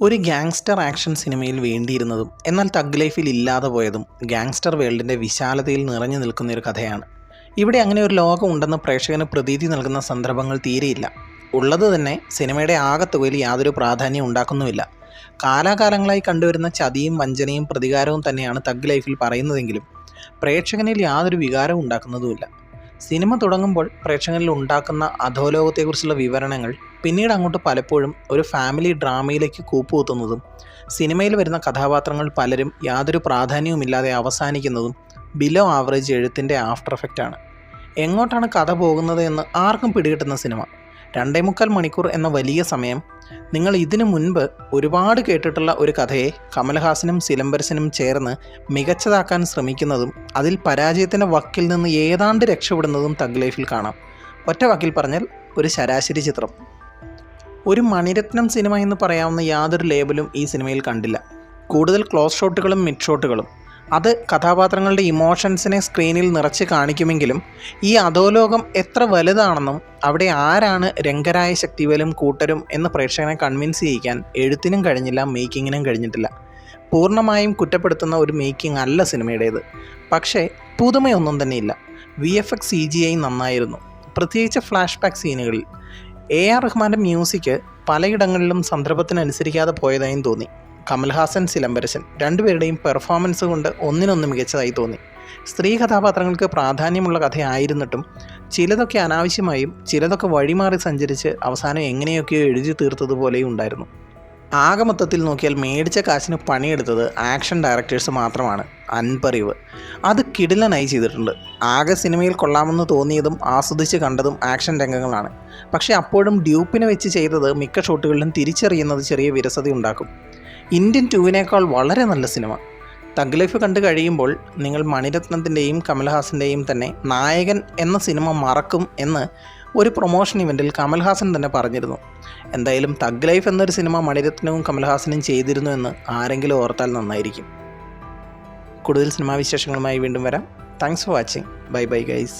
ഒരു gangster action സിനിമയിൽ വേണ്ടിയിരുന്നതും എന്നാൽ തഗ് ലൈഫിൽ ഇല്ലാതെ പോയതും ഗാങ്സ്റ്റർ വേൾഡിൻ്റെ വിശാലതയിൽ നിറഞ്ഞു നിൽക്കുന്ന ഒരു കഥയാണ്. ഇവിടെ അങ്ങനെ ഒരു ലോകം ഉണ്ടെന്ന് പ്രേക്ഷകന് പ്രതീതി നൽകുന്ന സന്ദർഭങ്ങൾ തീരെയില്ല. ഉള്ളത് തന്നെ സിനിമയുടെ ആകത്തുകയിൽ യാതൊരു പ്രാധാന്യം ഉണ്ടാക്കുന്നുമില്ല. കാലാകാലങ്ങളായി കണ്ടുവരുന്ന ചതിയും വഞ്ചനയും പ്രതികാരവും തന്നെയാണ് തഗ് ലൈഫിൽ പറയുന്നതെങ്കിലും പ്രേക്ഷകനിൽ യാതൊരു വികാരവും ഉണ്ടാക്കുന്നതുമില്ല. സിനിമ തുടങ്ങുമ്പോൾ പ്രേക്ഷകരിൽ ഉണ്ടാക്കുന്ന അധോലോകത്തെക്കുറിച്ചുള്ള വിവരണങ്ങൾ പിന്നീട് അങ്ങോട്ട് പലപ്പോഴും ഒരു ഫാമിലി ഡ്രാമയിലേക്ക് കൂപ്പുകുത്തുന്നതും സിനിമയിൽ വരുന്ന കഥാപാത്രങ്ങൾ പലരും യാതൊരു പ്രാധാന്യവുമില്ലാതെ അവസാനിക്കുന്നതും ബിലോ ആവറേജ് എഴുത്തിൻ്റെ ആഫ്റ്റർ എഫക്റ്റാണ്. എങ്ങോട്ടാണ് കഥ പോകുന്നത് എന്ന് ആർക്കും പിടികിട്ടുന്ന സിനിമ. 2.25 മണിക്കൂർ എന്ന വലിയ സമയം നിങ്ങൾ ഇതിനു മുൻപ് ഒരുപാട് കേട്ടിട്ടുള്ള ഒരു കഥയെ കമൽഹാസനും സിലംബരസനും ചേർന്ന് മികച്ചതാക്കാൻ ശ്രമിക്കുന്നതും അതിൽ പരാജയത്തിൻ്റെ വക്കിൽ നിന്ന് ഏതാണ്ട് രക്ഷപ്പെടുന്നതും തഗ് ലൈഫിൽ കാണാം. ഒറ്റ വാക്കിൽ പറഞ്ഞാൽ ഒരു ശരാശരി ചിത്രം. ഒരു മണിരത്നം സിനിമ എന്ന് പറയാവുന്ന യാതൊരു ലേബലും ഈ സിനിമയിൽ കണ്ടില്ല. കൂടുതൽ ക്ലോസ് ഷോട്ടുകളും മിഡ് ഷോട്ടുകളും. അത് കഥാപാത്രങ്ങളുടെ ഇമോഷൻസിനെ സ്ക്രീനിൽ നിറച്ച് കാണിക്കുമെങ്കിലും ഈ അധോലോകം എത്ര വലുതാണെന്നും അവിടെ ആരാണ് രംഗരായ ശക്തിവേലും കൂട്ടരും എന്ന് പ്രേക്ഷകനെ കൺവിൻസ് ചെയ്യിക്കാൻ എഴുത്തിനും കഴിഞ്ഞില്ല, മേക്കിങ്ങിനും കഴിഞ്ഞിട്ടില്ല. പൂർണ്ണമായും കുറ്റപ്പെടുത്തുന്ന ഒരു മേക്കിംഗ് അല്ല സിനിമയുടേത്. പക്ഷേ പുതുമയൊന്നും തന്നെയില്ല. VFX CGI നന്നായിരുന്നു, പ്രത്യേകിച്ച് ഫ്ലാഷ് ബാക്ക് സീനുകളിൽ. AR റഹ്മാൻ്റെ മ്യൂസിക് പലയിടങ്ങളിലും സന്ദർഭത്തിനനുസരിക്കാതെ പോയതായും തോന്നി. കമൽഹാസൻ സിലംബരസൻ രണ്ടുപേരുടെയും പെർഫോമൻസ് കൊണ്ട് ഒന്നിനൊന്ന് മികച്ചതായി തോന്നി. സ്ത്രീ കഥാപാത്രങ്ങൾക്ക് പ്രാധാന്യമുള്ള കഥയായിരുന്നിട്ടും ചിലതൊക്കെ അനാവശ്യമായും ചിലതൊക്കെ വഴിമാറി സഞ്ചരിച്ച് അവസാനം എങ്ങനെയൊക്കെയോ എഴുതി തീർത്തതുപോലെയും ഉണ്ടായിരുന്നു. ആകെ മൊത്തത്തിൽ നോക്കിയാൽ മേടിച്ച കാശിന് പണിയെടുത്തത് ആക്ഷൻ ഡയറക്ടേഴ്സ് മാത്രമാണ്. അൻപറിവ് അത് കിടിലനായി ചെയ്തിട്ടുണ്ട്. ആകെ സിനിമയിൽ കൊള്ളാമെന്ന് തോന്നിയതും ആസ്വദിച്ച് കണ്ടതും ആക്ഷൻ രംഗങ്ങളാണ്. പക്ഷേ അപ്പോഴും ഡ്യൂപ്പിനെ വെച്ച് ചെയ്തത് മിക്ക ഷോട്ടുകളിലും തിരിച്ചറിയുന്നത് ചെറിയ വിരസത ഉണ്ടാക്കും. ഇന്ത്യൻ 2വിനേക്കാൾ വളരെ നല്ല സിനിമ. തഗ് ലൈഫ് കണ്ടു കഴിയുമ്പോൾ നിങ്ങൾ മണിരത്നത്തിൻ്റെയും കമൽഹാസൻ്റെയും തന്നെ നായകൻ എന്ന സിനിമ മറക്കും എന്ന് ഒരു പ്രൊമോഷൻ ഇവൻറ്റിൽ കമൽഹാസൻ തന്നെ പറഞ്ഞിരുന്നു. എന്തായാലും തഗ് ലൈഫ് എന്നൊരു സിനിമ മണിരത്നവും കമൽഹാസനും ചെയ്തിരുന്നു എന്ന് ആരെങ്കിലും ഓർത്താൽ നന്നായിരിക്കും. കൂടുതൽ സിനിമാ വിശേഷങ്ങളുമായി വീണ്ടും വരാം. Thanks for watching. Bye bye guys.